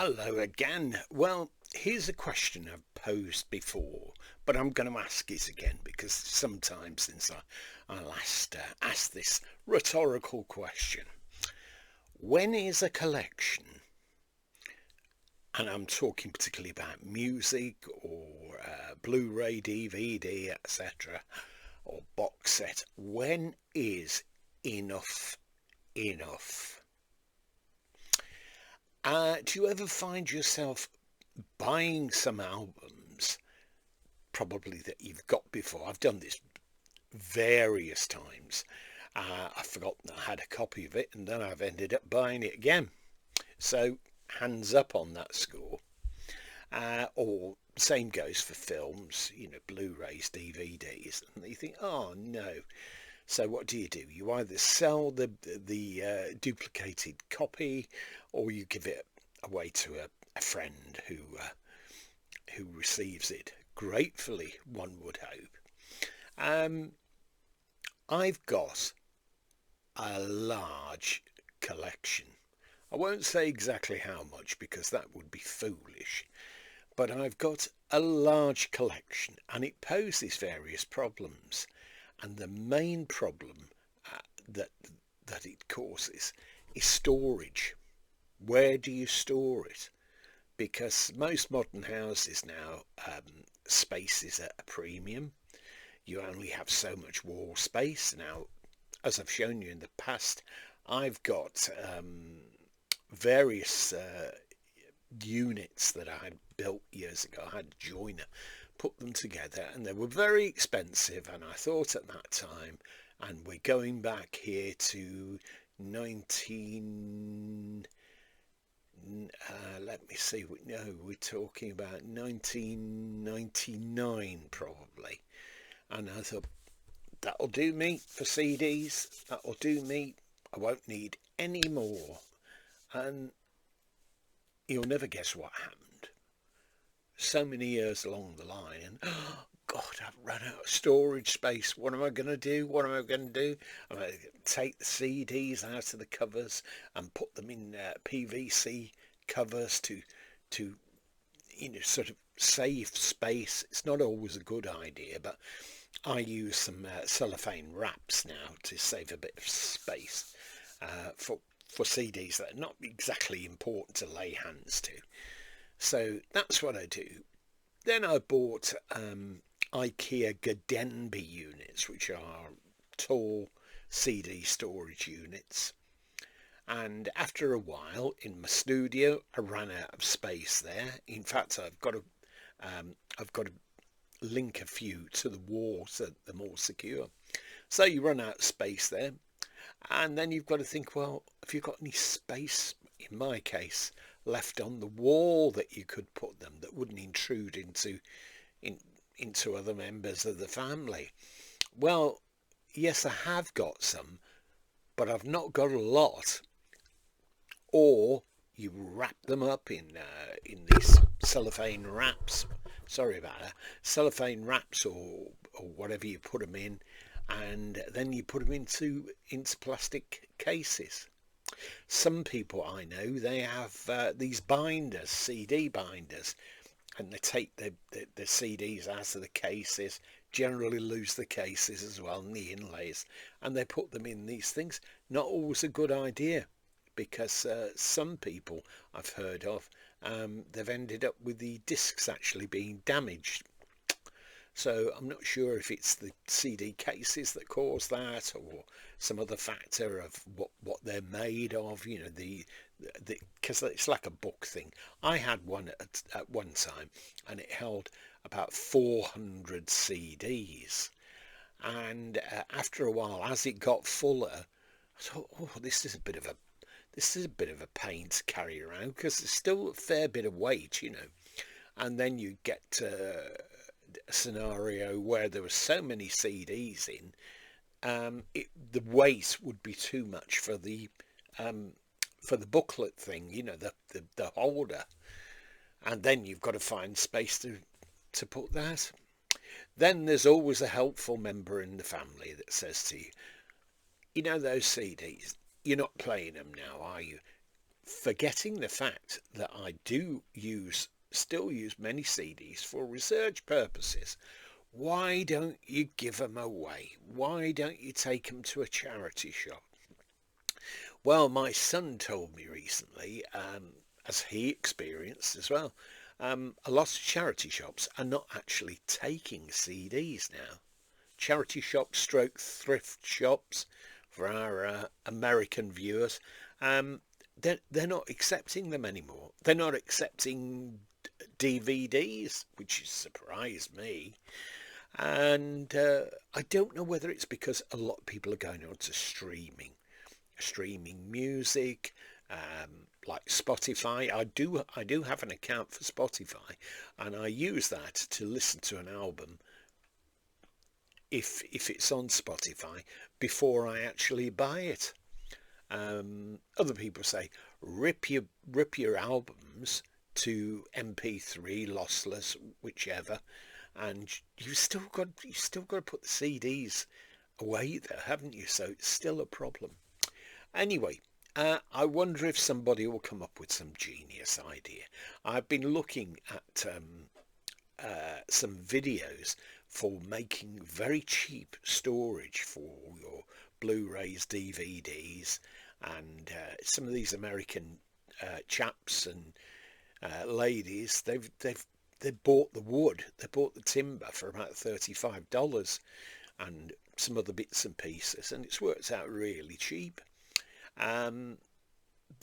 Hello again. Well, here's a question I've posed before, but I'm going to ask it again because sometimes since I last asked this rhetorical question. When is a collection, and I'm talking particularly about music or Blu-ray, DVD, etc., or box set, when is enough enough? Do you ever find yourself buying some albums, probably that you've got before? I've done this various times. I've forgotten I had a copy of it, and then I've ended up buying it again. So hands up on that score. Or same goes for films, Blu-rays, DVDs, and you think, oh no. So what do? You either sell the duplicated copy, or you give it away to a friend who receives it gratefully, one would hope. Um, I've got a large collection. I won't say exactly how much because that would be foolish, but I've got a large collection and it poses various problems. And the main problem that that it causes is storage. Where do you store it? Because most modern houses now, space is at a premium. You only have so much wall space. Now, as I've shown you in the past, I've got various units that I had built years ago. I had a joiner put them together and they were very expensive, and I thought at that time, and we're going back here to 19 let me see, no, we're talking about 1999 probably, and I thought that'll do me for CDs, that'll do me, I won't need any more. And you'll never guess what happened. So many years along the line, and oh God, I've run out of storage space. What am I going to do? What am I going to do? I'm going to take the CDs out of the covers and put them in PVC covers to sort of save space. It's not always a good idea, but I use some cellophane wraps now to save a bit of space for CDs that are not exactly important to lay hands to. So that's what I do. Then I bought IKEA Gadenby units, which are tall CD storage units. And after a while in my studio, I ran out of space there. In fact, I've got to link a few to the wall so they're more secure. So you run out of space there, and then you've got to think, well, have you got any space, in my case, left on the wall that you could put them that wouldn't intrude into other members of the family? Well, yes, I have got some, but I've not got a lot. Or you wrap them up in these cellophane wraps. Sorry about that. Cellophane wraps or whatever you put them in, and then you put them into plastic cases. Some people I know, they have these binders, CD binders, and they take the CDs out of the cases, generally lose the cases as well and the inlays, and they put them in these things. Not always a good idea, because some people I've heard of, they've ended up with the discs actually being damaged. So I'm not sure if it's the CD cases that cause that, or some other factor of what they're made of. Because it's like a book thing. I had one at one time, and it held about 400 CDs. And after a while, as it got fuller, I thought, oh, this is a bit of a pain to carry around, because there's still a fair bit of weight, And then you get a scenario where there were so many CDs in, the weight would be too much for the booklet thing, the holder, and then you've got to find space to put that. Then there's always a helpful member in the family that says to you, those CDs, you're not playing them now, are you? forgetting the fact that I do still use many CDs for research purposes. Why don't you give them away? Why don't you take them to a charity shop? Well, my son told me recently, as he experienced as well, a lot of charity shops are not actually taking CDs now. Charity shops stroke thrift shops for our American viewers, they're not accepting them anymore. They're not accepting DVDs, which has surprised me. And I don't know whether it's because a lot of people are going on to streaming music, like Spotify. I do have an account for Spotify, and I use that to listen to an album if it's on Spotify before I actually buy it. Other people say rip your albums to MP3, lossless, whichever, and you've still got to put the CDs away there, haven't you? So it's still a problem. Anyway, I wonder if somebody will come up with some genius idea. I've been looking at some videos for making very cheap storage for your Blu-rays, DVDs, and some of these American chaps and ladies, they bought the wood, they bought the timber for about $35, and some other bits and pieces, and it's worked out really cheap. The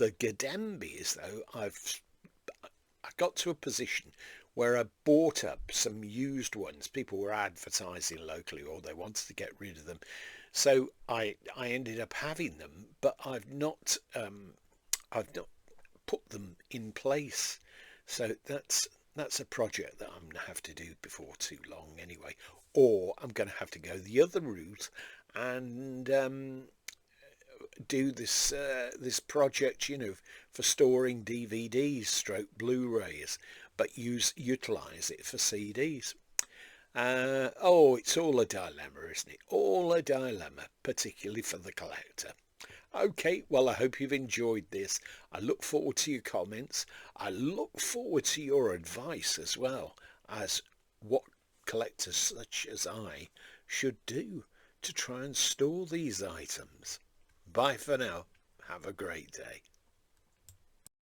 Gadambis, though, I got to a position where I bought up some used ones. People were advertising locally, or they wanted to get rid of them, so I ended up having them, but I've not put them in place. So that's a project that I'm going to have to do before too long anyway, or I'm going to have to go the other route and do this project, for storing DVDs stroke Blu-rays, but utilize it for CDs. It's all a dilemma, isn't it? All a dilemma, particularly for the collector. Okay, well, I hope you've enjoyed this. I look forward to your comments. I look forward to your advice as well as what collectors such as I should do to try and store these items. Bye for now. Have a great day.